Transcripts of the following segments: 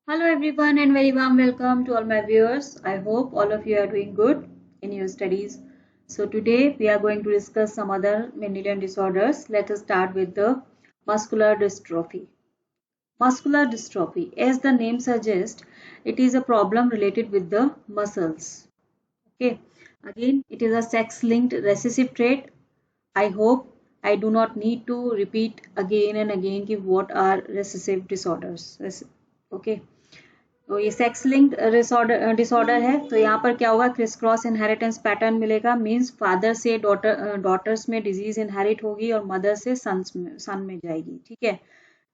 Hello everyone and very warm welcome to all my viewers. I hope all of you are doing good in your studies. So today we are going to discuss some other Mendelian disorders. Let us start with the muscular dystrophy. Muscular dystrophy, as the name suggests, it is a problem related with the muscles. Okay. Again, it is a sex-linked recessive trait. I hope I do not need to repeat again and again what are recessive disorders. Okay. तो ये sex linked disorder है। तो यहाँ पर क्या होगा, criss cross inheritance pattern मिलेगा। Means father से डॉटर्स में डिजीज इनहेरिट होगी और मदर से सन में जाएगी। ठीक है,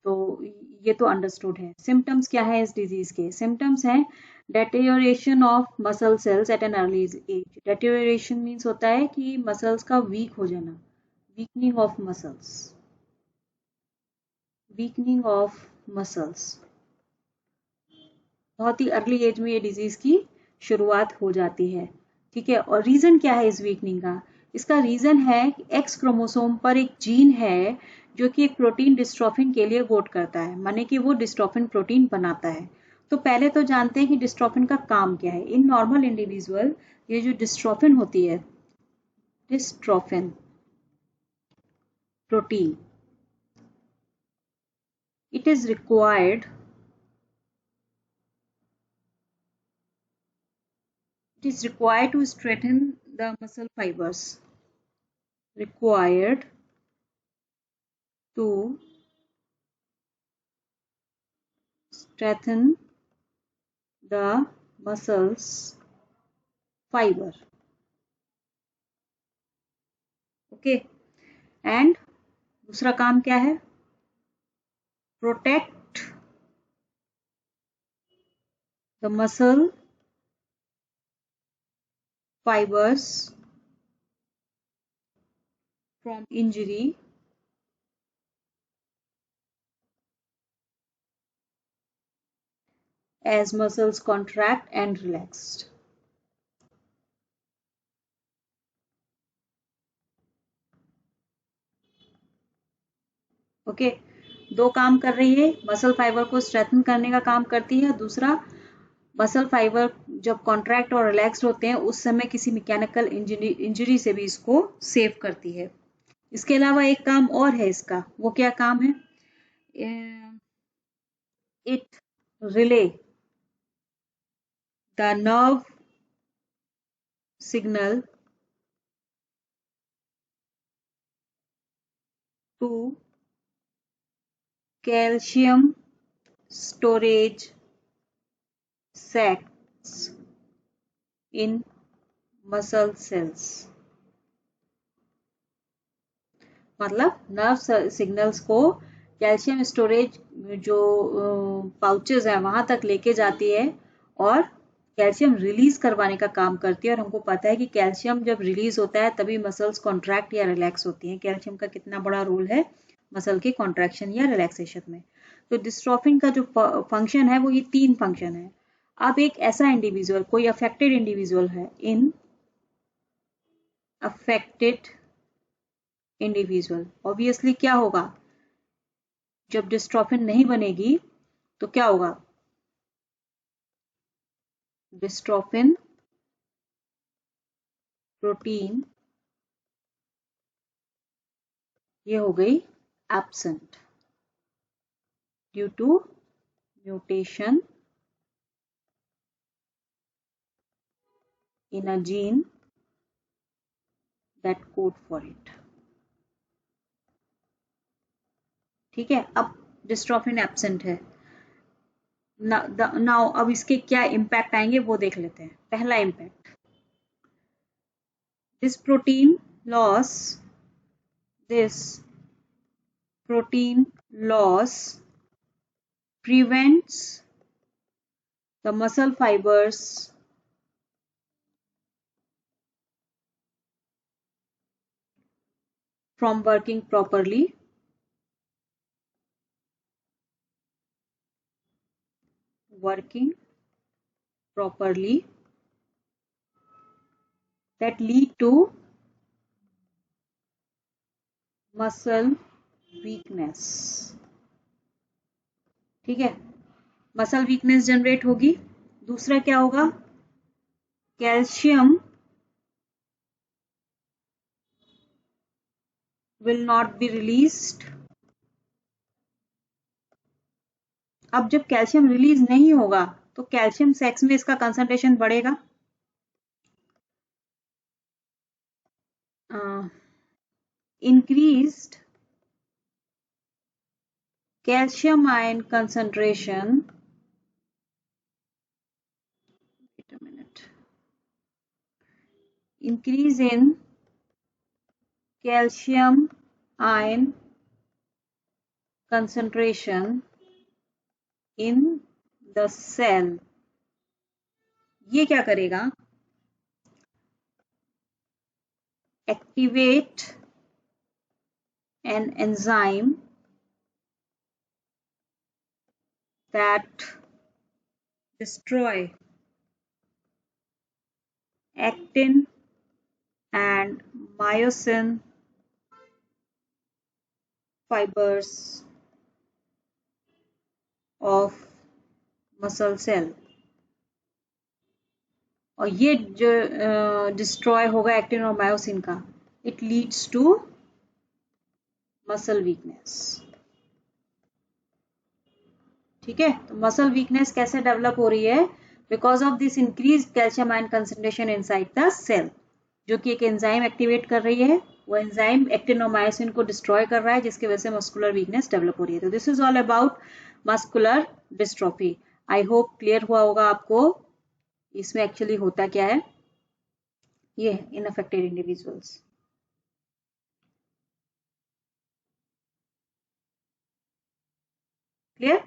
तो ये तो अंडरस्टूड है। सिम्टम्स क्या है इस डिजीज के? सिम्टम्स हैं deterioration of muscle cells at an early age. Deterioration means होता है कि मसल्स का वीक हो जाना, weakening of muscles, weakening of muscles. बहुत ही अर्ली एज में ये डिजीज की शुरुआत हो जाती है। ठीक है, और रीजन क्या है इस वीकनिंग का? इसका रीजन है एक्स क्रोमोसोम पर एक जीन है जो कि एक प्रोटीन डिस्ट्रोफिन के लिए कोड करता है, माने कि वो डिस्ट्रोफिन प्रोटीन बनाता है। तो पहले तो जानते हैं कि डिस्ट्रोफिन का काम क्या है। इन नॉर्मल इंडिविजुअल ये जो डिस्ट्रोफिन होती है, dystrophin protein, it is required to strengthen the muscle fibers, required to strengthen the muscles fiber. Okay, and दूसरा काम क्या है? Protect the muscle fibers from injury as muscles contract and relaxed. Okay, दो काम कर रही है। मसल फाइबर को स्ट्रेंथन करने का काम करती है। दूसरा, मसल फाइबर जब कॉन्ट्रैक्ट और रिलैक्स होते हैं उस समय किसी मैकेनिकल इंजरी से भी इसको सेव करती है। इसके अलावा एक काम और है इसका, वो क्या काम है? It relay the nerve signal to calcium storage sacs in muscle cells। मतलब नर्व सिग्नल्स को कैल्शियम स्टोरेज जो पाउचेस है वहां तक लेके जाती है और कैल्शियम रिलीज करवाने का काम करती है। और हमको पता है कि कैल्शियम जब रिलीज होता है तभी मसल्स कॉन्ट्रैक्ट या रिलैक्स होती हैं। कैल्शियम का कितना बड़ा रोल है मसल के कॉन्ट्रैक्शन या रिलैक्सेशन में। तो डिस्ट्रोफिन का जो फंक्शन है वो ये तीन फंक्शन है। अब एक ऐसा इंडिविजुअल, कोई अफेक्टेड इंडिविजुअल है, इन अफेक्टेड इंडिविजुअल, ऑब्वियसली क्या होगा, जब डिस्ट्रोफिन नहीं बनेगी तो क्या होगा? डिस्ट्रोफिन प्रोटीन ये हो गई absent due to mutation in a gene that code for it। ठीक है, अब डिस्ट्रोफिन एब्सेंट है। नाउ अब इसके क्या इम्पैक्ट आएंगे वो देख लेते हैं। पहला impact, this protein loss prevents the muscle fibers from working properly, that lead to muscle weakness। ठीक है, मसल वीकनेस जनरेट होगी। दूसरा क्या होगा, calcium will not be released. अब जब कैल्शियम रिलीज नहीं होगा तो कैल्शियम सेक्स में इसका कंसंट्रेशन बढ़ेगा। Increased calcium ion concentration, wait a minute, increase in calcium ion concentration in the cell, ये क्या करेगा, activate an enzyme that destroy actin and myosin fibers of muscle cell। और ये जो डिस्ट्रॉय होगा एक्टिन और मायोसिन का, it leads to muscle weakness. ठीक है, तो मसल वीकनेस कैसे डेवलप हो रही है, because of this increase calcium ion concentration inside the cell, जो कि एक एंजाइम एक्टिवेट कर रही है। वो एंजाइम एक्टिन और मायोसिन को डिस्ट्रॉय कर रहा है, जिसकी वजह से मस्कुलर वीकनेस डेवलप हो रही है। तो this is all about muscular dystrophy. I hope clear हुआ होगा आपको इसमें एक्चुअली होता क्या है। ये in affected individuals. Clear?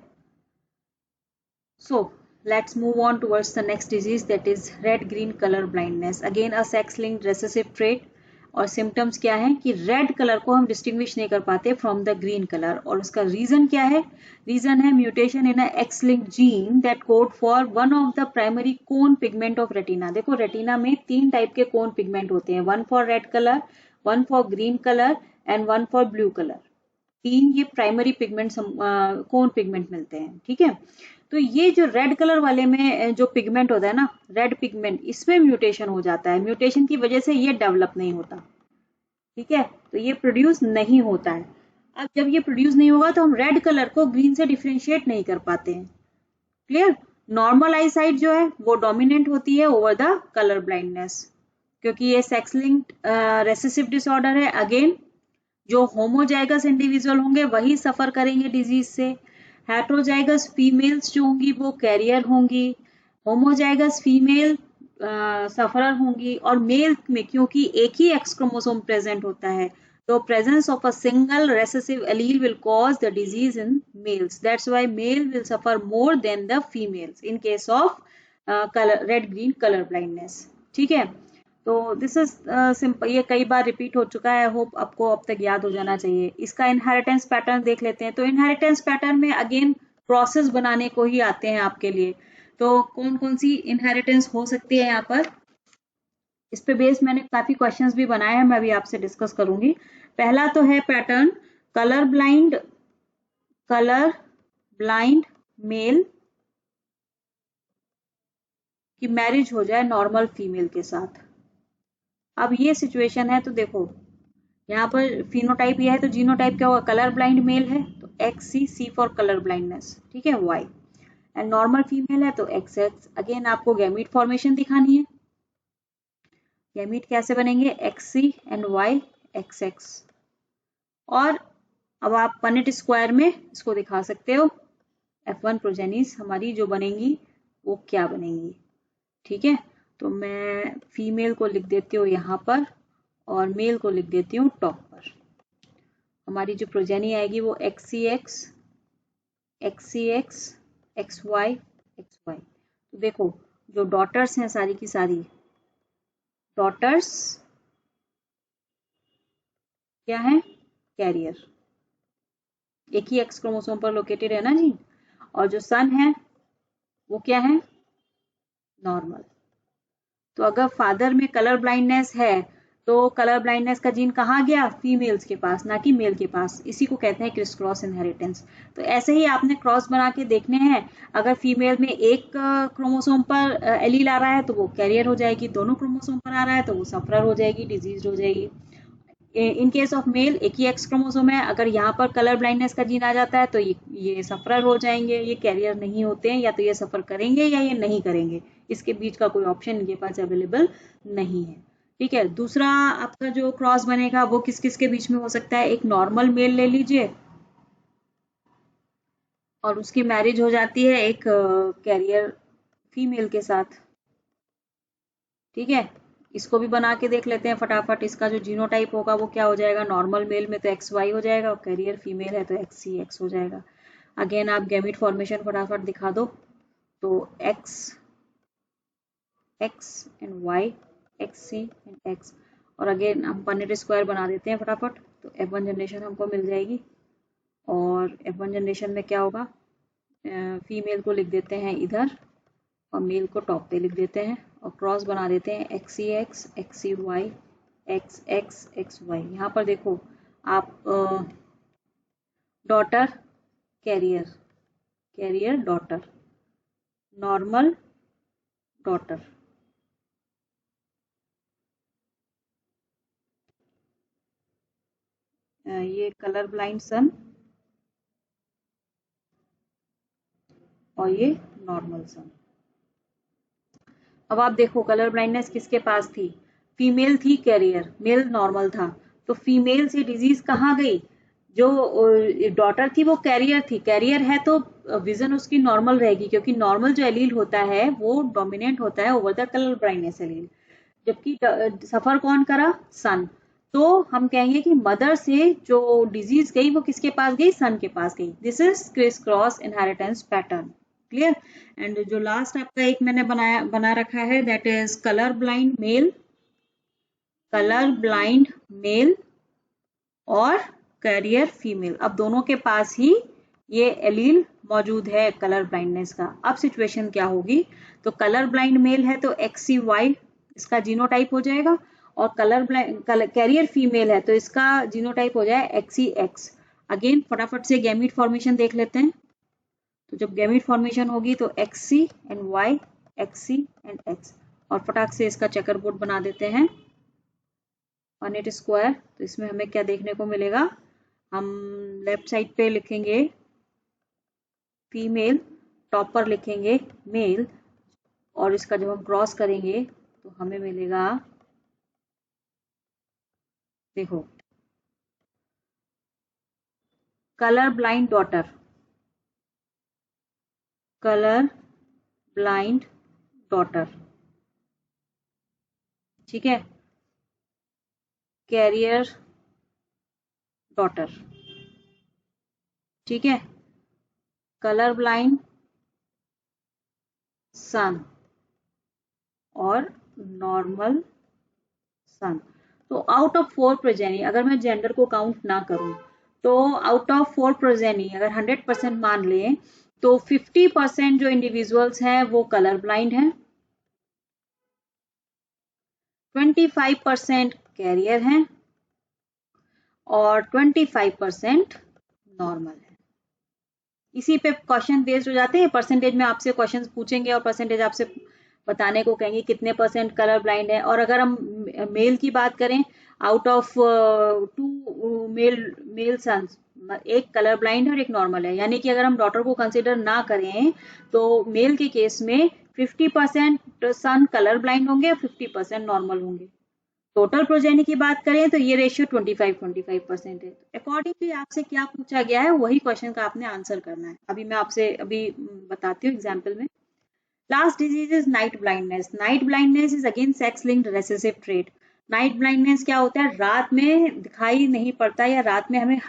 So let's move on towards the next disease, that is red-green color blindness. Again a sex-linked recessive trait। और symptoms क्या है कि रेड कलर को हम डिस्टिंग्विश नहीं कर पाते फ्रॉम द ग्रीन कलर। और उसका रीजन क्या है, रीजन है mutation in x linked gene that code for one of the primary cone pigment of retina. देखो रेटिना में 3 टाइप के कोन पिगमेंट होते हैं, one for red colour, one for green colour and one for blue colour. 3 ये primary pigment कोन pigment मिलते हैं। ठीक है, तो ये जो रेड कलर वाले में जो पिगमेंट होता है ना, रेड पिगमेंट, इसमें म्यूटेशन हो जाता है। म्यूटेशन की वजह से ये डेवलप नहीं होता। ठीक है, तो ये प्रोड्यूस नहीं होता है। अब जब ये प्रोड्यूस नहीं होगा तो हम रेड कलर को ग्रीन से डिफरेंशिएट नहीं कर पाते हैं। क्लियर? नॉर्मल आई साइट जो है वो डोमिनेंट होती है ओवर द कलर ब्लाइंडनेस, क्योंकि ये सेक्स लिंक्ड रेसेसिव डिसऑर्डर है। अगेन जो होमोजाइगस इंडिविजुअल होंगे वही सफर करेंगे डिजीज से। हेट्रोजाइगस फीमेल्स जो होंगी वो कैरियर होंगी, होमोजाइगस फीमेल सफरर होंगी। और मेल में क्योंकि एक ही एक्स क्रोमोसोम प्रेजेंट होता है, तो presence of a single recessive allele will cause the disease in males. That's why male will suffer more than the females in case of red green colour blindness. ठीक है, तो this is simple, ये कई बार repeat हो चुका है। Hope आपको अब तक याद हो जाना चाहिए। इसका इनहेरिटेंस पैटर्न देख लेते हैं। तो इनहेरिटेंस पैटर्न में अगेन प्रोसेस बनाने को ही आते हैं आपके लिए। तो कौन कौन सी इनहेरिटेंस हो सकती है यहाँ पर, इस पे बेस मैंने काफी क्वेश्चंस भी बनाए हैं, मैं अभी आपसे डिस्कस करूंगी। पहला तो है पैटर्न कलर ब्लाइंड मेल की मैरिज हो जाए नॉर्मल फीमेल के साथ। अब ये सिचुएशन है, तो देखो यहाँ पर फिनोटाइप ये है, तो जीनोटाइप क्या होगा, कलर ब्लाइंड मेल है तो XC, C for colour blindness. ठीक है, Y एंड नॉर्मल फीमेल है तो XX। अगेन आपको गैमीट फॉर्मेशन दिखानी है। गैमीट कैसे बनेंगे, XC एंड Y XX। और अब आप पनेट स्क्वायर में इसको दिखा सकते हो, F1 प्रोजेनिस हमारी जो बनेंगी वो क्या बनेंगी। ठीक है, तो मैं फीमेल को लिख देती हूँ यहाँ पर और मेल को लिख देती हूँ टॉप पर। हमारी जो प्रोजेनी आएगी वो XCX, XCX, XY, XY। तो देखो जो डॉटर्स हैं सारी की सारी डॉटर्स क्या है, कैरियर, एक ही एक्स क्रोमोसोम पर लोकेटेड है ना जी। और जो सन है वो क्या है, नॉर्मल। तो अगर फादर में कलर ब्लाइंडनेस है तो कलर ब्लाइंडनेस का जीन कहाँ गया? फीमेल्स के पास, ना कि मेल के पास। इसी को कहते हैं क्रिस क्रॉस इनहेरिटेंस। तो ऐसे ही आपने क्रॉस बना के देखने हैं, अगर फीमेल में एक क्रोमोसोम पर एलील आ रहा है तो वो कैरियर हो जाएगी, दोनों क्रोमोसोम पर आ रहा है तो वो सफरर हो जाएगी, डिजीज हो जाएगी। इन केस ऑफ मेल एक ही एक्स क्रोमोसोम है, अगर यहाँ पर कलर ब्लाइंडनेस का जीन आ जाता है तो ये सफरर हो जाएंगे, ये कैरियर नहीं होते हैं, या तो ये सफर करेंगे या ये नहीं करेंगे, इसके बीच का कोई ऑप्शन इनके पास अवेलेबल नहीं है। ठीक है, दूसरा आपका जो क्रॉस बनेगा वो किस किस के बीच में हो सकता है? एक नॉर्मल मेल ले लीजिए और उसकी मैरिज हो जाती है एक कैरियर फीमेल के साथ। ठीक है, इसको भी बना के देख लेते हैं फटाफट। इसका जो जीनोटाइप होगा वो क्या हो जाएगा? नॉर्मल मेल में तो XY हो जाएगा और कैरियर फीमेल है तो XCX हो जाएगा। अगेन आप गैमीट फॉर्मेशन फटाफट दिखा दो, तो X and Y, XC and X, और अगेन हम पनेट स्क्वायर बना देते हैं फटाफट, तो F1 जनरेशन हमको मिल जाएगी। और F1 जनरेशन में क्या होगा? फीमेल को लिख देते हैं इधर और मेल को टॉप पे लिख देते हैं और क्रॉस बना देते हैं XCX, XCY, XX, XY। यहाँ पर देखो आप daughter carrier, carrier daughter, normal daughter, ये कलर ब्लाइंड सन और ये नॉर्मल सन। अब आप देखो कलर ब्लाइंडनेस किसके पास थी? फीमेल थी कैरियर, मेल नॉर्मल था, तो फीमेल से डिजीज कहाँ गई? जो डॉटर थी वो कैरियर थी, कैरियर है तो विजन उसकी नॉर्मल रहेगी, क्योंकि नॉर्मल जो एलील होता है वो डोमिनेंट होता है over the colour blindness allele, जबकि सफर कौन करा? सन। तो हम कहेंगे कि मदर से जो डिजीज गई वो किसके पास गई? सन के पास गई। This is criss cross inheritance pattern. Clear? And जो लास्ट आपका एक मैंने बना रखा है that is colour blind mail, colour blind mail और कैरियर फीमेल। अब दोनों के पास ही ये एलील मौजूद है कलर ब्लाइंडनेस का। अब सिचुएशन क्या होगी? तो कलर ब्लाइंड मेल है तो XCY इसका जीनोटाइप हो जाएगा, और कैरियर फीमेल है तो इसका जीनोटाइप हो जाए XCX। अगेन फटाफट से गैमीट फॉर्मेशन देख लेते हैं। तो जब गैमीट फॉर्मेशन होगी तो XC and Y, XC and X, और फटाक से इसका चेकर बोर्ड बना देते हैं पनेट स्क्वायर। तो इसमें हमें क्या देखने को मिलेगा? हम लेफ्ट साइड पे लिखेंगे फीमेल, टॉप पर लिखेंगे मेल, और इसका जब हम क्रॉस करेंगे तो हमें मिलेगा, देखो, colour blind daughter, colour blind daughter, ठीक है, कैरियर डॉटर, ठीक है, कलर ब्लाइंड सन और नॉर्मल सन। तो आउट ऑफ 4 प्रोजेनी, अगर मैं जेंडर को काउंट ना करूं तो आउट ऑफ 4 प्रोजेनी अगर 100% मान लें तो 50% जो इंडिविजुअल्स हैं वो कलर ब्लाइंड हैं, 25% कैरियर हैं और 25% नॉर्मल है। इसी पे क्वेश्चन बेस्ड हो जाते हैं। परसेंटेज में आपसे क्वेश्चन पूछेंगे और परसेंटेज आपसे बताने को कहेंगे कितने परसेंट कलर ब्लाइंड है। और अगर हम मेल की बात करें, आउट ऑफ 2 मेल सन्स, एक कलर ब्लाइंड है और एक नॉर्मल है, यानी कि अगर हम डॉटर को कंसिडर ना करें तो मेल के केस में 50% सन कलर ब्लाइंड होंगे और 50% नॉर्मल होंगे। टोटल प्रोजेनी की बात करें तो ये रेशियो 25-25% है। अकॉर्डिंगली आपसे क्या पूछा गया है वही क्वेश्चन का आपने आंसर करना है। अभी मैं आपसे बताती हूँ एग्जाम्पल में। Last disease is night blindness. Night blindness is again sex linked recessive trait. Night blindness क्या होता है? रात में दिखाई नहीं पड़ता या रात में हमें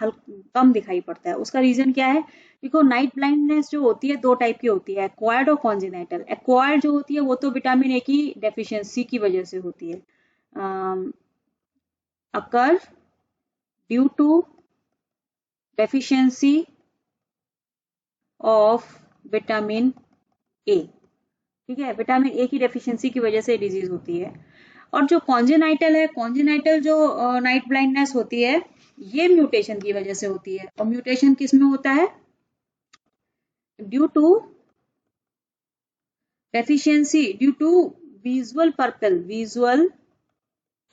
कम दिखाई पड़ता है। उसका रीजन क्या है? देखो, नाइट ब्लाइंडनेस जो होती है 2 टाइप की होती है, एक्वायर्ड और कॉन्जेनाइटल। एक्वायर्ड जो होती है वो तो विटामिन ए की डेफिशिएंसी की वजह से होती है, occur due to deficiency of vitamin A। ठीक है, विटामिन ए की डेफिशिएंसी की वजह से डिजीज होती है। और जो कॉन्जेनाइटल है, कॉन्जेनाइटल जो नाइट ब्लाइंडनेस होती है ये म्यूटेशन की वजह से होती है। और म्यूटेशन किस में होता है? Due to deficiency, due to visual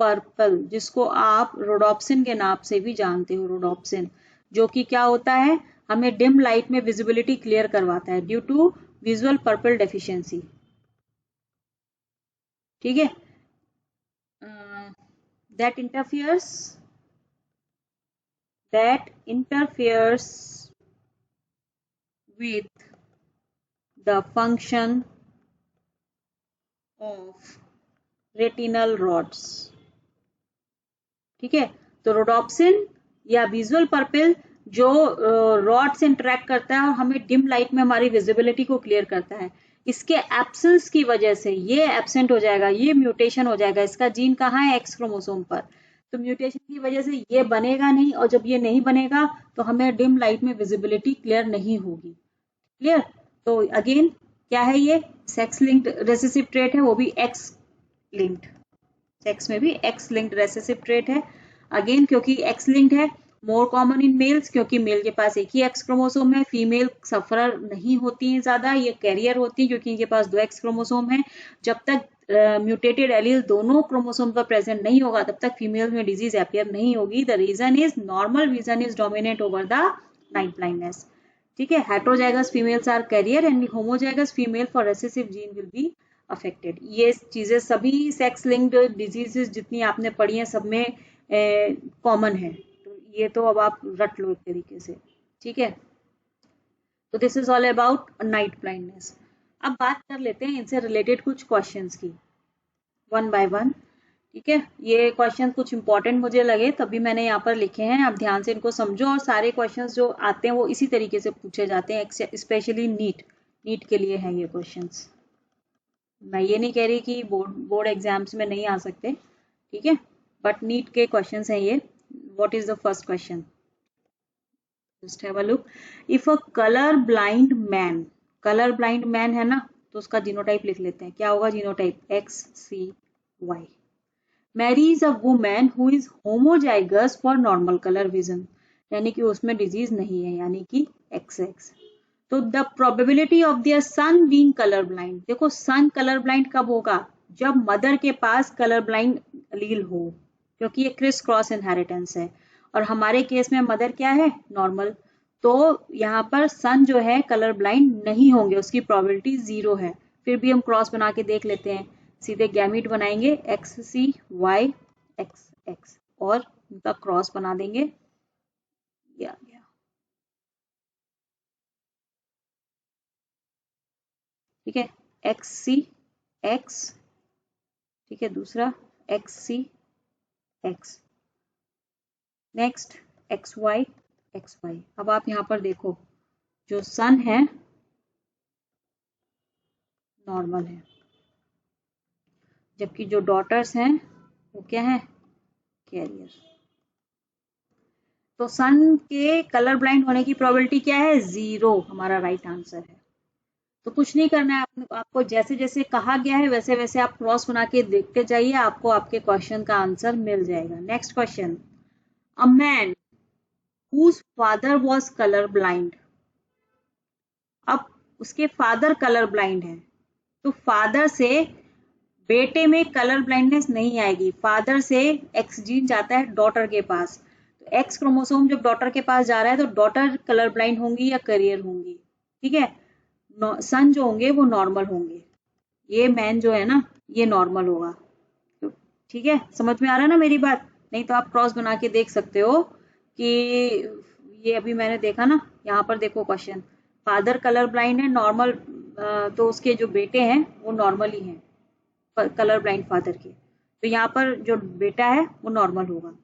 purple, जिसको आप रोडोप्सिन के नाम से भी जानते हो, रोडोप्सिन, जो कि क्या होता है, हमें डिम लाइट में विजिबिलिटी क्लियर करवाता है, due to visual purple deficiency. ठीक है, that interferes with the function of retinal rods। ठीक है, तो रोडोप्सिन या विजुअल पर्पल जो रॉड से इंटरेक्ट करता है और हमें डिम लाइट में हमारी विजिबिलिटी को क्लियर करता है, इसके एब्सेंस की वजह से ये एब्सेंट हो जाएगा, ये म्यूटेशन हो जाएगा। इसका जीन कहाँ है? एक्स क्रोमोसोम पर। तो म्यूटेशन की वजह से ये बनेगा नहीं, और जब ये नहीं बनेगा तो हमें डिम लाइट में विजिबिलिटी क्लियर नहीं होगी। क्लियर? तो अगेन क्या है ये? सेक्स लिंक्ड रेसेसिव ट्रेट है, वो भी एक्स लिंक्ड, सेक्स में भी एक्स लिंक्ड रेसेसिव ट्रेट है। अगेन क्योंकि एक्स लिंक्ड है, मोर कॉमन इन मेल्स, क्योंकि मेल के पास एक ही एक्स क्रोमोसोम है, फीमेल सफरर नहीं होती हैं ज्यादा, ये कैरियर होती है क्योंकि इनके पास 2 एक्स क्रोमोसोम है। जब तक म्यूटेटेड एलील दोनों क्रोमोसोम पर प्रेजेंट नहीं होगा तब तक फीमेल में डिजीज अपियर नहीं होगी। The reason is normal vision is dominate over the night blindness. ठीक है, heterozygous females are carrier and homozygous female for recessive gene will be affected. ये चीजें सभी सेक्स लिंक्ड डिजीजेस जितनी आपने पढ़ी हैं सब में कॉमन है, तो ये तो अब आप रट लो एक तरीके से। ठीक है, तो this is all about night blindness. अब बात कर लेते हैं इनसे रिलेटेड कुछ क्वेश्चंस की, वन बाय वन। ठीक है, ये क्वेश्चन कुछ इंपॉर्टेंट मुझे लगे तभी मैंने यहाँ पर लिखे हैं, आप ध्यान से इनको समझो। और सारे क्वेश्चंस जो आते हैं वो इसी तरीके से पूछे जाते हैं, स्पेशली नीट के लिए हैं ये क्वेश्चंस। मैं ये नहीं कह रही कि बोर्ड एग्जाम्स में नहीं आ सकते, ठीक है, बट नीट के क्वेश्चंस हैं ये। What is the first question? Just have a look. If a colour blind man है ना, तो उसका जीनोटाइप लिख लेते हैं। क्या होगा genotype? XCY। Mary's a women who is homozygous for normal colour vision, यानी कि उसमें डिजीज नहीं है, यानी कि XX। तो the probability of their son being colour blind, देखो सन कलर ब्लाइंड कब होगा? जब मदर के पास कलर ब्लाइंड अलील हो, क्योंकि ये क्रिस क्रॉस इनहेरिटेंस है, और हमारे केस में मदर क्या है? नॉर्मल। तो यहाँ पर सन जो है कलर ब्लाइंड नहीं होंगे, उसकी प्रोबेबिलिटी 0 है। फिर भी हम क्रॉस बना के देख लेते हैं, सीधे गैमीट बनाएंगे XCY XX और उनका क्रॉस बना देंगे, ये आ गया। ठीक है, XCX, ठीक है, दूसरा XCX, नेक्स्ट XY। अब आप यहाँ पर देखो, जो सन है नॉर्मल है, जबकि जो डॉटर्स हैं वो क्या है? कैरियर। तो सन के कलर ब्लाइंड होने की प्रोबेबिलिटी क्या है? 0, हमारा राइट आंसर है। तो कुछ नहीं करना है, आपको जैसे जैसे कहा गया है वैसे वैसे आप क्रॉस बना के देखते जाइए, आपको आपके क्वेश्चन का आंसर मिल जाएगा। Next question, a man whose father was color blind। अब उसके फादर कलर ब्लाइंड है, तो फादर से बेटे में कलर ब्लाइंडनेस नहीं आएगी। फादर से एक्स जीन जाता है डॉटर के पास, तो एक्स क्रोमोसोम जब डॉटर के पास जा रहा है तो डॉटर कलर ब्लाइंड होंगी या करियर होंगी। ठीक है, सन जो होंगे वो नॉर्मल होंगे, ये मैन जो है ना ये नॉर्मल होगा। तो ठीक है, समझ में आ रहा है ना मेरी बात? नहीं तो आप क्रॉस बना के देख सकते हो कि ये अभी मैंने देखा ना, यहाँ पर देखो क्वेश्चन, फादर कलर ब्लाइंड है नॉर्मल, तो उसके जो बेटे हैं वो नॉर्मल ही हैं कलर ब्लाइंड फादर के, तो यहाँ पर जो बेटा है वो नॉर्मल होगा।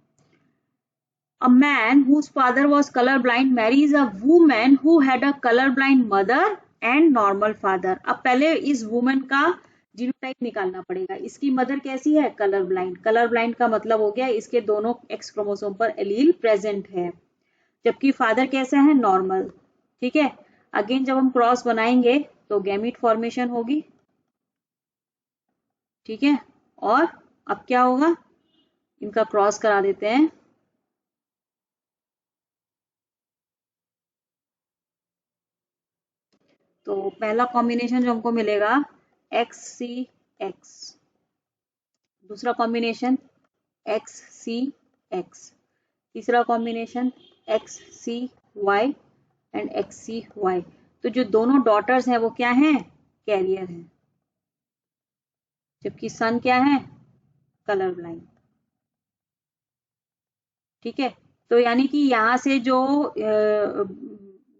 A man whose father was color blind marries a woman who had a color blind mother and normal father। अब पहले इस वुमन का जीनोटाइप निकालना पड़ेगा। इसकी मदर कैसी है? Colour blind. कलर ब्लाइंड का मतलब हो गया इसके दोनों एक्स क्रोमोसोम पर एलील प्रेजेंट है, जबकि फादर कैसा है? नॉर्मल। ठीक है, अगेन जब हम क्रॉस बनाएंगे तो गैमीट फॉर्मेशन होगी, ठीक है, और अब क्या होगा, इनका क्रॉस करा देते हैं। तो पहला कॉम्बिनेशन जो हमको मिलेगा एक्स सी एक्स, दूसरा कॉम्बिनेशन एक्स सी एक्स, तीसरा combination X C Y and X C Y. तो जो दोनों डॉटर्स हैं वो क्या हैं, कैरियर हैं, जबकि सन क्या है, कलर ब्लाइंड। ठीक है, तो यानी कि यहाँ से जो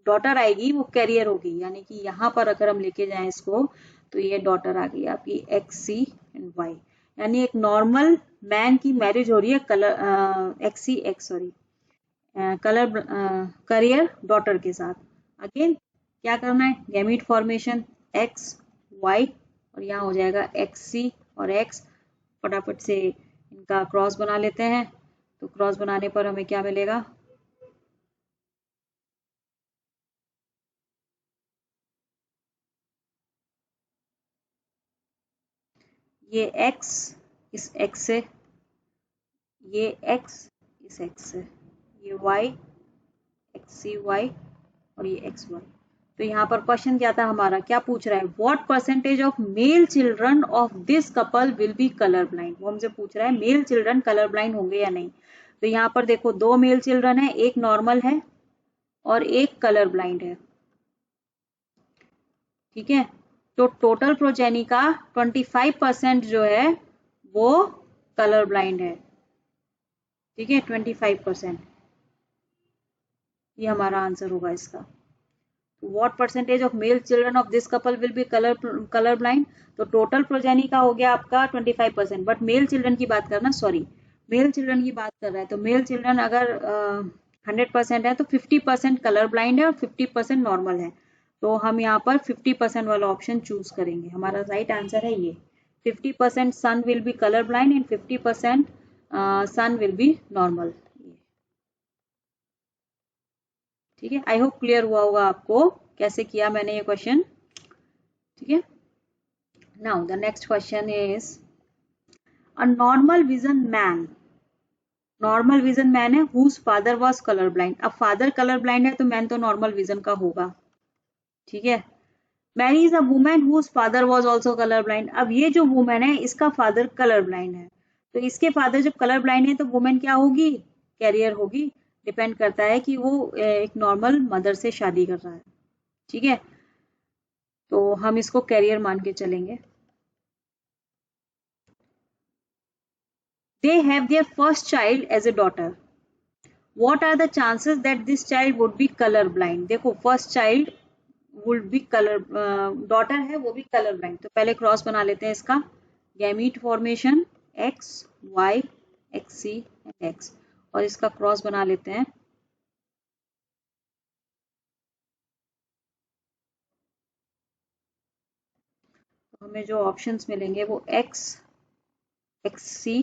डॉटर आएगी वो कैरियर होगी, यानी कि यहाँ पर अगर हम लेके जाएं इसको, तो ये डॉटर आ गई आपकी एक्स सी एंड वाई, यानी एक नॉर्मल मैन की मैरिज हो रही है colour X C X sorry colour carrier daughter के साथ। अगेन क्या करना है, गैमीट फॉर्मेशन एक्स वाई, और यहाँ हो जाएगा एक्स सी और एक्स। फटाफट से इनका क्रॉस बना लेते हैं। तो क्रॉस बनाने पर हमें क्या मिलेगा, ये x इस x से, ये x इस x से, ये y एक्स सी वाई और ये एक्स वाई। तो यहाँ पर क्वेश्चन क्या था हमारा, क्या पूछ रहा है, what percentage of male children of this couple will be colour blind. वो हमसे पूछ रहा है मेल चिल्ड्रन कलर ब्लाइंड होंगे या नहीं। तो यहाँ पर देखो दो मेल चिल्ड्रन है, एक नॉर्मल है और एक कलर ब्लाइंड है। ठीक है, तो टोटल प्रोजेनी का 25% जो है वो कलर ब्लाइंड है। ठीक है, 25%, ये हमारा आंसर होगा इसका। What percentage of male children of this couple will be colour blind. तो टोटल प्रोजेनी का हो गया आपका 25%, बट मेल चिल्ड्रन की बात करना, सॉरी मेल चिल्ड्रन की बात कर रहा है। तो मेल चिल्ड्रन अगर 100% है तो 50% कलर ब्लाइंड है और 50% नॉर्मल है। तो हम यहाँ पर 50% वाला ऑप्शन चूज करेंगे, हमारा राइट आंसर है ये। 50% son will be colour blind and 50% son will be normal. ठीक है, आई होप क्लियर हुआ होगा आपको कैसे किया मैंने ये क्वेश्चन। ठीक है, now the next question is a normal vision man, normal vision man है whose father was colour blind. अब फादर कलर ब्लाइंड है तो मैन तो नॉर्मल विजन का होगा। ठीक है, Mary is a women whose father was also colour blind. अब ये जो वुमेन है इसका फादर कलर ब्लाइंड है, तो इसके फादर जब कलर ब्लाइंड है तो वुमेन क्या होगी, कैरियर होगी। डिपेंड करता है कि वो एक नॉर्मल मदर से शादी कर रहा है। ठीक है, तो हम इसको कैरियर मान के चलेंगे। They have their first child as a daughter. What are the chances that this child would be color blind? देखो first child would be color daughter है वो भी color blind। तो पहले क्रॉस बना लेते हैं इसका, gamete formation x y x c x, और इसका क्रॉस बना लेते हैं। तो हमें जो ऑप्शंस मिलेंगे वो x x c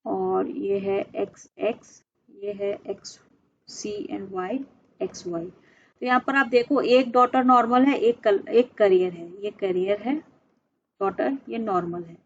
और ये है एक्स एक्स, ये है X C and Y X Y. तो यहाँ पर आप देखो एक डॉटर नॉर्मल है, एक करियर है, ये करियर है डॉटर, ये नॉर्मल है।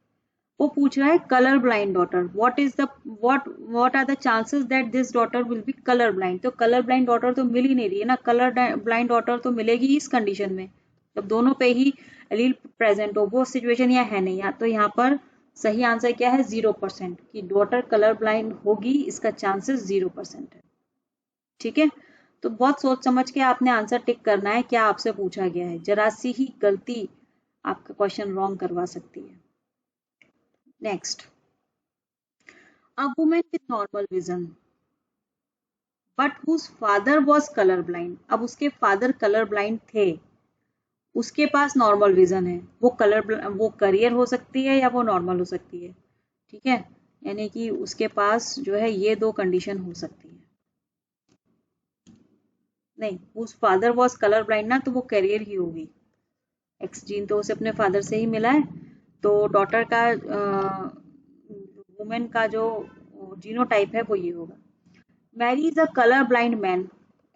वो पूछ रहा है colour blind daughter, what are the chances that this daughter will be colour blind. तो कलर ब्लाइंड डॉटर तो मिल ही नहीं रही है ना, कलर ब्लाइंड डॉटर तो मिलेगी इस कंडीशन में जब दोनों पे ही एलील प्रेजेंट हो, वो सिचुएशन यहाँ है नहीं। तो यहाँ पर सही आंसर क्या है, 0%, कि डॉटर कलर ब्लाइंड होगी, इसका चांसेस 0% है। ठीक है, तो बहुत सोच समझ के आपने आंसर टिक करना है, क्या आपसे पूछा गया है। जरा सी ही गलती आपका क्वेश्चन रॉन्ग करवा सकती है। Next, a women with normal vision but whose father was colour blind. अब उसके फादर कलर ब्लाइंड थे, उसके पास नॉर्मल विजन है, वो करियर हो सकती है या वो नॉर्मल हो सकती है। ठीक है, यानी कि उसके पास जो है ये दो कंडीशन हो सकती है। नहीं, उस फादर वॉज कलर ब्लाइंड ना, तो वो करियर ही होगी, एक्स जीन तो उसे अपने फादर से ही मिला है। तो डॉटर का वुमेन का जो जीनोटाइप है वो ये होगा। Mary is a colour blind man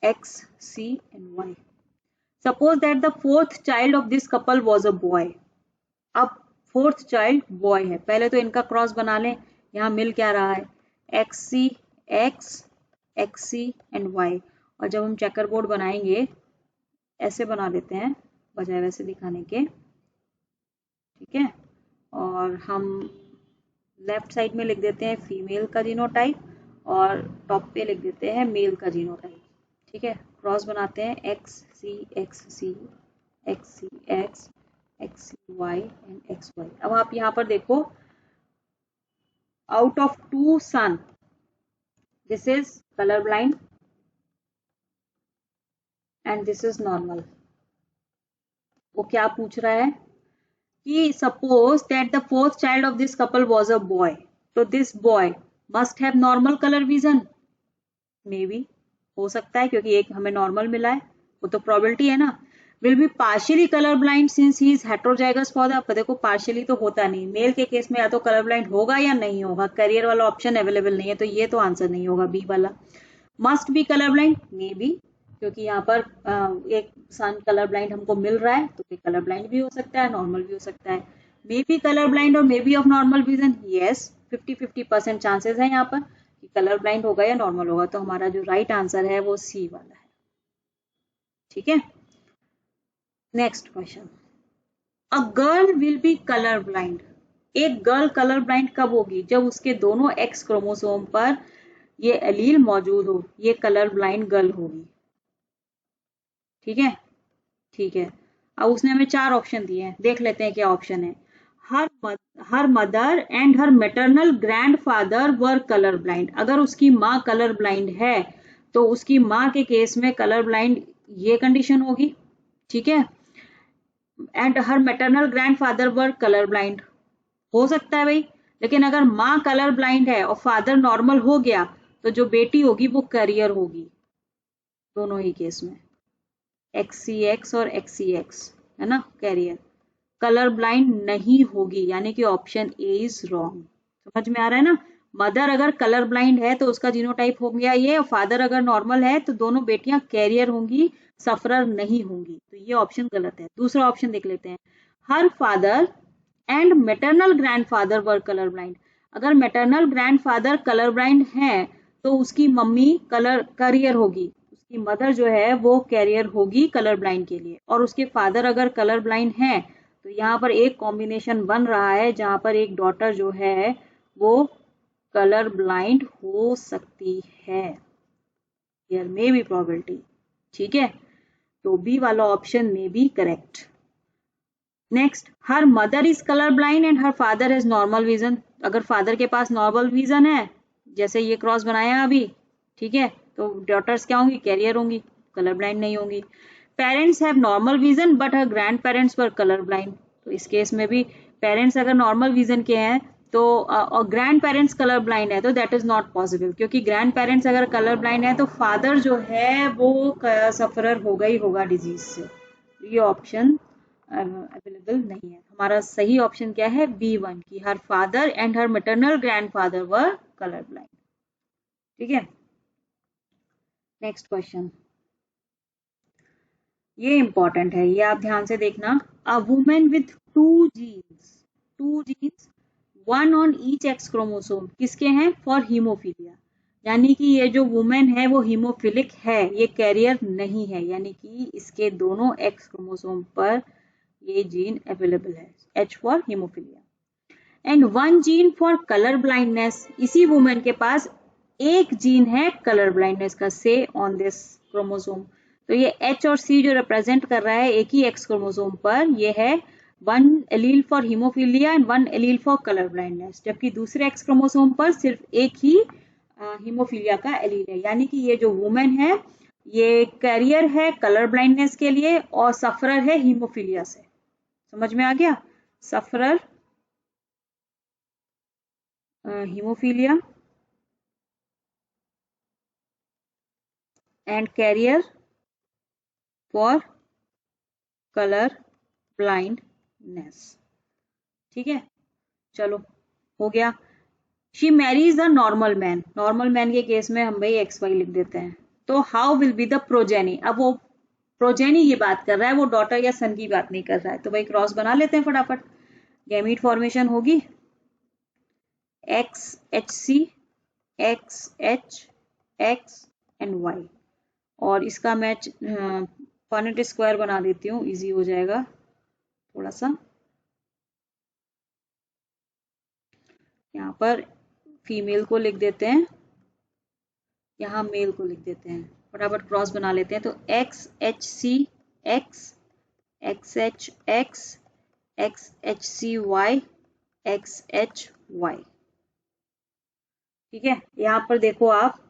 X C and Y. Suppose that the fourth child of this couple was a boy. अब फोर्थ चाइल्ड बॉय है। पहले तो इनका क्रॉस बना लें। यहाँ मिल क्या रहा है, XC X XC and Y। और जब हम चेकर बोर्ड बनाएंगे ऐसे बना लेते हैं बजाय वैसे दिखाने के, ठीक है। और हम लेफ्ट साइड में लिख देते हैं फीमेल का जीनोटाइप और टॉप पे लिख देते हैं मेल का जीनोटाइप, ठीक है। क्रॉस बनाते हैं XC XC XC X XY and XY। अब आप यहाँ पर देखो, out of 2 son this is colour blind and this is normal. वो क्या पूछ रहा है कि suppose that the fourth child of this couple was a boy, तो this boy must have normal colour vision. Maybe, हो सकता है, क्योंकि एक हमें नॉर्मल मिला है, वो तो प्रोबेबिलिटी है ना। Will be partially colour blind since he is heterozygous for the, देखो पार्शियली तो होता नहीं, मेल के केस में या तो कलर ब्लाइंड होगा या नहीं होगा, करियर वाला ऑप्शन अवेलेबल नहीं है, तो ये तो आंसर नहीं होगा बी वाला। Must be colour blind, may be, क्योंकि यहाँ पर एक सन कलर ब्लाइंड हमको मिल रहा है, तो फिर कलर ब्लाइंड भी हो सकता है, नॉर्मल भी हो सकता है। मे बी कलर ब्लाइंड और may be of normal vision, yes 50-50% chances है यहाँ पर कि कलर ब्लाइंड होगा या नॉर्मल होगा। तो हमारा जो राइट आंसर है वो सी वाला है, ठीक है। Next question, a girl will be colour blind. एक गर्ल कलर ब्लाइंड कब होगी, जब उसके दोनों एक्स क्रोमोसोम पर ये एलील मौजूद हो, ये कलर ब्लाइंड गर्ल होगी, ठीक है। ठीक है, अब उसने हमें 4 ऑप्शन दिए हैं, देख लेते हैं क्या ऑप्शन है। Her mother and her maternal grandfather were colour blind. अगर उसकी माँ कलर ब्लाइंड है तो उसकी माँ के केस में कलर ब्लाइंड ये कंडीशन होगी, ठीक है। And her maternal grandfather were colour blind, हो सकता है भाई, लेकिन अगर माँ कलर ब्लाइंड है और फादर नॉर्मल हो गया तो जो बेटी होगी वो कैरियर होगी, दोनों ही केस में, XCX और XCX, है ना, कैरियर। कलर ब्लाइंड नहीं होगी, यानी कि ऑप्शन ए इज रॉन्ग। समझ में आ रहा है ना, मदर अगर कलर ब्लाइंड है तो उसका जीनोटाइप हो गया ये, और फादर अगर नॉर्मल है तो दोनों बेटियां कैरियर होंगी, सफरर नहीं होंगी, तो ये ऑप्शन गलत है। दूसरा ऑप्शन देख लेते हैं, her father and maternal grandfather were colour blind. अगर मैटरनल ग्रैंडफादर कलर ब्लाइंड है तो उसकी मम्मी कैरियर होगी, उसकी मदर जो है वो कैरियर होगी कलर ब्लाइंड के लिए, और उसके फादर अगर कलर ब्लाइंड है तो यहाँ पर एक कॉम्बिनेशन बन रहा है जहां पर एक डॉटर जो है वो कलर ब्लाइंड हो सकती है, हियर मे बी प्रोबेबिलिटी, ठीक है। तो बी वाला ऑप्शन में B correct. Next, her mother is colour blind and her father has normal vision. अगर फादर के पास नॉर्मल विजन है, जैसे ये क्रॉस बनाया अभी, ठीक है, तो डॉटर्स क्या होंगी, कैरियर होंगी, कलर ब्लाइंड नहीं होंगी। Parents have normal vision but her grand parents were colour blind. तो इस केस में भी पेरेंट्स अगर नॉर्मल विजन के हैं तो और ग्रैंड पेरेंट्स कलर ब्लाइंड है तो दैट इज नॉट पॉसिबल, क्योंकि ग्रैंड पेरेंट्स अगर कलर ब्लाइंड है तो फादर जो है वो सफरर होगा ही होगा डिजीज से। ये ऑप्शन अवेलेबल नहीं है। हमारा सही ऑप्शन क्या है, B1 की her father and her maternal grandfather were colour blind, ठीक है। नेक्स्ट क्वेश्चन, ये इंपॉर्टेंट है, ये आप ध्यान से देखना। A women with two genes one on each X chromosome, किसके हैं, फॉर हीमोफीलिया। यानी कि ये जो वुमेन है वो हीमोफिलिक है, ये कैरियर नहीं है, यानी कि इसके दोनों एक्स क्रोमोसोम पर ये जीन अवेलेबल है, H for haemophilia. And 1 gene for colour blindness, इसी वुमेन के पास एक जीन है कलर ब्लाइंडनेस का, से ऑन दिस क्रोमोसोम। तो ये H और C जो रिप्रेजेंट कर रहा है एक ही एक्स क्रोमोसोम पर, ये है 1 allele for haemophilia and 1 allele for colour blindness, जबकि दूसरे एक्स क्रोमोसोम पर सिर्फ एक ही हीमोफीलिया का एलील है। यानी कि ये जो वुमेन है ये कैरियर है कलर ब्लाइंडनेस के लिए और सफरर है हीमोफीलिया से। समझ में आ गया, sufferer haemophilia and carrier for colour blindness, ठीक है। चलो हो गया। She marries a normal man, normal man के केस में हम भाई XY लिख देते हैं। तो how will be the progeny, अब वो प्रोजेनी ये बात कर रहा है, वो डॉटर या सन की बात नहीं कर रहा है, तो भाई क्रॉस बना लेते हैं फटाफट। गैमीट फॉर्मेशन होगी XHC, XH, X and Y। और इसका मैं पॉइंट स्क्वायर बना देती हूँ, इजी हो जाएगा थोड़ा सा। यहाँ पर फीमेल को लिख देते हैं, यहाँ मेल को लिख देते हैं, फटाफट क्रॉस बना लेते हैं। तो XHC X, XH X, XHC Y, XH Y। ठीक है, यहाँ पर देखो आप,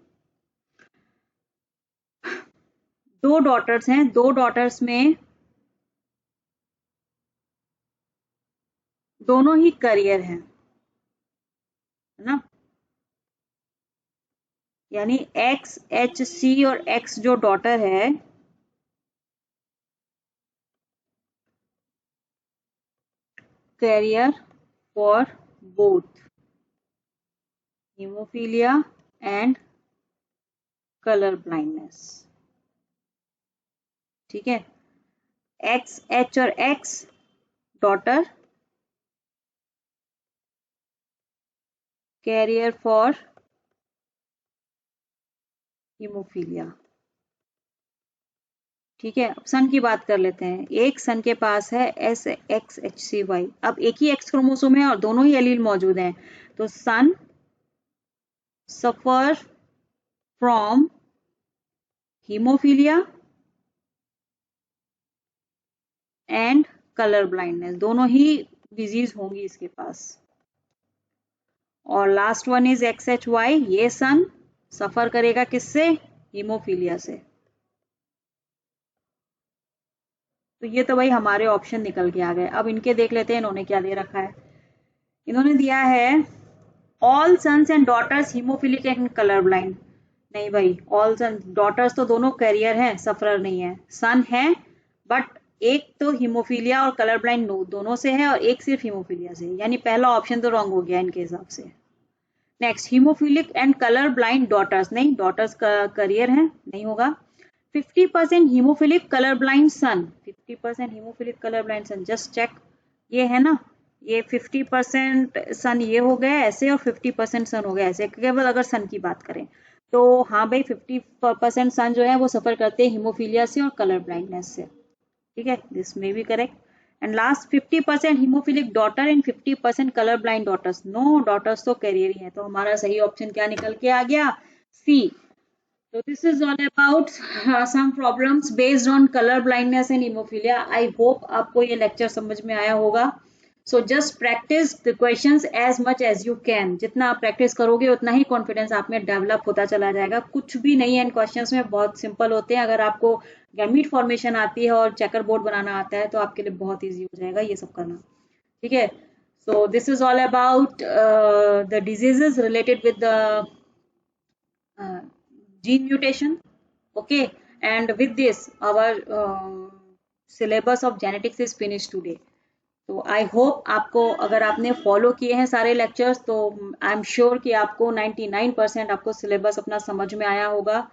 दो डॉटर्स हैं, दो डॉटर्स में दोनों ही करियर हैं, है ना। यानी XHC और X जो डॉटर है, carrier for both haemophilia and colour blindness. ठीक है, XH और X daughter carrier for haemophilia. ठीक है, अब सन की बात कर लेते हैं। एक सन के पास है SXHCY। अब एक ही एक्स क्रोमोसोम है और दोनों ही एलील मौजूद हैं, तो son suffer from haemophilia and colour blindness, दोनों ही डिजीज होंगी इसके पास। और लास्ट वन इज XHY, ये सन सफर करेगा किससे? हीमोफीलिया से। तो ये तो भाई हमारे ऑप्शन निकल के आ गए। अब इनके देख लेते हैं इन्होंने क्या दे रखा है। इन्होंने दिया है all sons and daughters haemophilic and colour blind. नहीं भाई, ऑल सन डॉटर्स तो दोनों कैरियर हैं, सफरर नहीं है। सन है बट एक तो हीमोफीलिया और कलर ब्लाइंड दोनों से है और एक सिर्फ हीमोफीलिया से, यानी पहला ऑप्शन तो रॉन्ग हो गया इनके हिसाब से। Next, haemophilic and colour blind daughters, नहीं, डॉटर्स का करियर है, नहीं होगा। 50% haemophilic colour blind son, 50% haemophilic colour blind son, just check, ये है ना, ये 50% सन ये हो गया ऐसे और 50% सन हो गया ऐसे, केवल अगर सन की बात करें तो हाँ भाई 50% सन जो है वो सफर करते हैं हीमोफीलिया से और कलर ब्लाइंडनेस से। ठीक है, this may be correct. And last 50% haemophilic daughter and 50% colour blind daughters, no, daughters तो कैरियर ही है। तो हमारा सही ऑप्शन क्या निकल के आ गया? सी। So this is all about some problems based on color blindness and hemophilia. I hope आपको ये lecture समझ में आया होगा। So just practice the questions as much as you can. जितना आप practice करोगे उतना ही confidence आप में develop होता चला जाएगा। कुछ भी नहीं है इन questions में, बहुत simple होते हैं। अगर आपको gamete formation आती है और checker board बनाना आता है तो आपके लिए बहुत easy हो जाएगा ये सब करना। ठीक है, so this is all about the diseases related with the gene mutation. Okay, and with this our syllabus of genetics is finished today. तो आई होप आपको, अगर आपने फॉलो किए हैं सारे लेक्चर्स, तो आई एम श्योर कि आपको 99% आपको सिलेबस अपना समझ में आया होगा।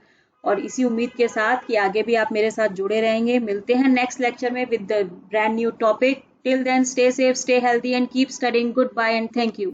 और इसी उम्मीद के साथ कि आगे भी आप मेरे साथ जुड़े रहेंगे। मिलते हैं नेक्स्ट लेक्चर में with the brand new topic. Till then stay safe, stay healthy and keep studying. Good bye and thank you.